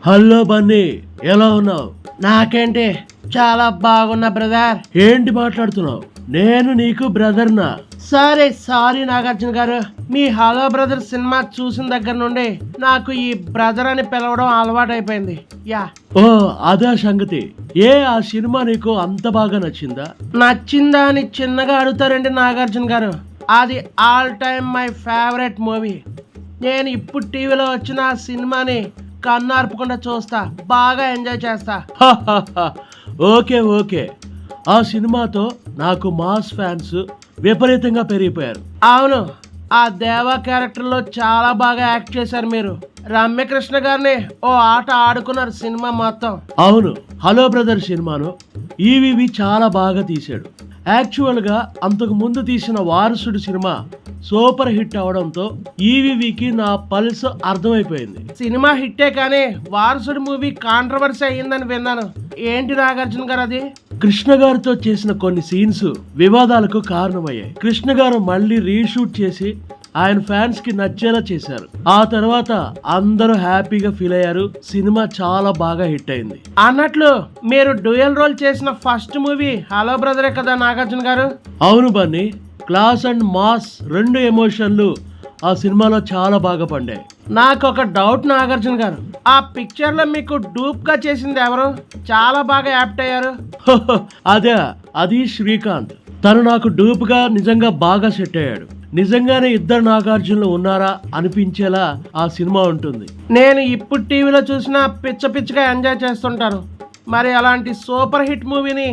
Hello Bunny, ఎలా ఉన్నావు? నాకేంటి చాలా బాగున్నా బ్రదర్. ఏంటి మాట్లాడుతున్నావు? నేను నీకు బ్రదర్నా? సారీ నాగార్జున గారు, మీ హలో బ్రదర్ సినిమా చూసిన దగ్గర నుండి నాకు ఈ బ్రదర్ అని పిలవడం అలవాటైపోయింది. యా, ఓ అదే సంగతి. ఆ సినిమా నీకు అంత బాగా నచ్చిందా? నచ్చిందా అని చిన్నగా అడుగుతారండి నాగార్జున గారు. అది all time my favourite movie. నేను ఇప్పుడు టీవీలో వచ్చిన ఆ సినిమాని కన్ను అర్పకుండా చూస్తా, బాగా ఎంజాయ్ చేస్తా. ఓకే. ఆ సినిమాతో నాకు మాస్ ఫ్యాన్స్ విపరీతంగా పెరిగిపోయారు. అవును, ఆ దేవా క్యారెక్టర్లో చాలా బాగా యాక్ట్ చేశారు మీరు. రమ్యకృష్ణ గారిని ఓ ఆట ఆడుకున్నారు సినిమా మొత్తం. అవును, హలో బ్రదర్ సినిమాను ఈవీవి చాలా బాగా తీశాడు. యాక్చువల్గా అంతకు ముందు తీసిన వారసుడు సినిమా సూపర్ హిట్ అవడంతో ఈవీవికి నా పల్స్ అర్థమైపోయింది. సినిమా హిట్టే కానీ వారసుడు మూవీ కాంట్రవర్సీ అయ్యిందని విన్నాను. ఏంటి నాగార్జున గారు అది? కృష్ణ గారితో చేసిన కొన్ని సీన్స్ వివాదాలకు కారణమయ్యాయి. కృష్ణ గారు మళ్ళీ రీషూట్ చేసి ఆయన ఫ్యాన్స్ కి నచ్చేలా చేశారు. ఆ తర్వాత అందరూ హ్యాపీగా ఫీల్ అయ్యారు. సినిమా చాలా బాగా హిట్ అయింది. అన్నట్లు మీరు డ్యూయల్ రోల్ చేసిన ఫస్ట్ మూవీ హలో బ్రదరే కదా నాగార్జున గారు? అవును బన్నీ, క్లాస్ అండ్ మాస్ రెండు ఎమోషన్లు ఆ సినిమాలో చాలా బాగా పండాయి. నాకు ఒక డౌట్ నాగార్జున గారు, ఆ పిక్చర్ లో మీకు డూప్ గా చేసింది ఎవరు? చాలా బాగా యాప్ట్ అయ్యారు. అది శ్రీకాంత్. తను నాకు డూప్ గా నిజంగా బాగా సెట్ అయ్యాడు. నిజంగానే ఇద్దరు నాగార్జునులు ఉన్నారా అనిపించేలా ఆ సినిమా ఉంటుంది. నేను ఇప్పుడు టీవీలో చూసిన పిచ్చగా ఎంజాయ్ చేస్తుంటాను. మరి అలాంటి సూపర్ హిట్ మూవీని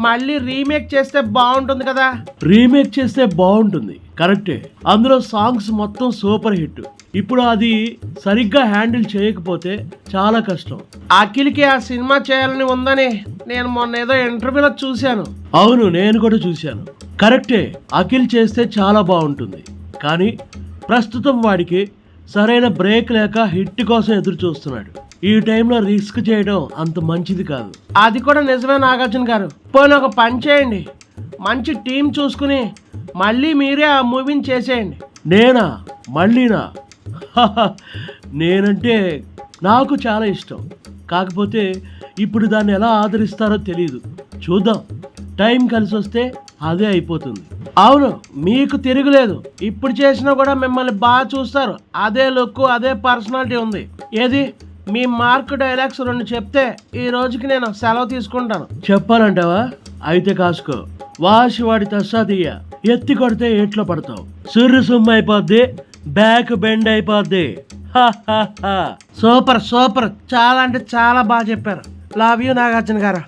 మళ్ళీ రీమేక్ చేస్తే బాగుంటుంది కదా? రీమేక్ చేస్తే బాగుంటుంది, కరెక్టే. అందులో సాంగ్స్ మొత్తం సూపర్ హిట్. ఇప్పుడు అది సరిగ్గా హ్యాండిల్ చేయకపోతే చాలా కష్టం. అఖిల్కి ఆ సినిమా చేయాలని ఉందని నేను మొన్న ఏదో ఇంటర్వ్యూలో చూశాను. అవును, నేను కూడా చూశాను. కరెక్టే, అఖిల్ చేస్తే చాలా బాగుంటుంది. కానీ ప్రస్తుతం వాడికి సరైన బ్రేక్ లేక హిట్ కోసం ఎదురు చూస్తున్నాడు. ఈ టైంలో రిస్క్ చేయడం అంత మంచిది కాదు. అది కూడా నిజమే నాగార్జున గారు. పోనీ ఒక పని చేయండి, మంచి టీం చూసుకుని మళ్ళీ మీరే ఆ మూవీని చేసేయండి. మళ్ళీనా? నేనంటే నాకు చాలా ఇష్టం. కాకపోతే ఇప్పుడు దాన్ని ఎలా ఆదరిస్తారో తెలియదు. చూద్దాం, టైం కలిసి వస్తే అదే అయిపోతుంది. అవును, మీకు తిరుగులేదు. ఇప్పుడు చేసినా కూడా మిమ్మల్ని బాగా చూస్తారు. అదే లుక్, అదే పర్సనాలిటీ ఉంది. ఏది మీ మార్క్ డైలాగ్స్ 2 చెప్తే ఈ రోజుకి నేను సెలవు తీసుకుంటాను. చెప్పాలంటావా? అయితే కాసుకో. వాడి తస్సాదియ్య ఎత్తి కొడితే ఏట్లో పడతావు. సుర్రు సుమ్మ అయిపోద్ది, బ్యాక్ బెండ్ అయిపోద్ది. సూపర్ చాలా అంటే చాలా బాగా చెప్పారు. లవ్ యూ నాగార్జున గారు.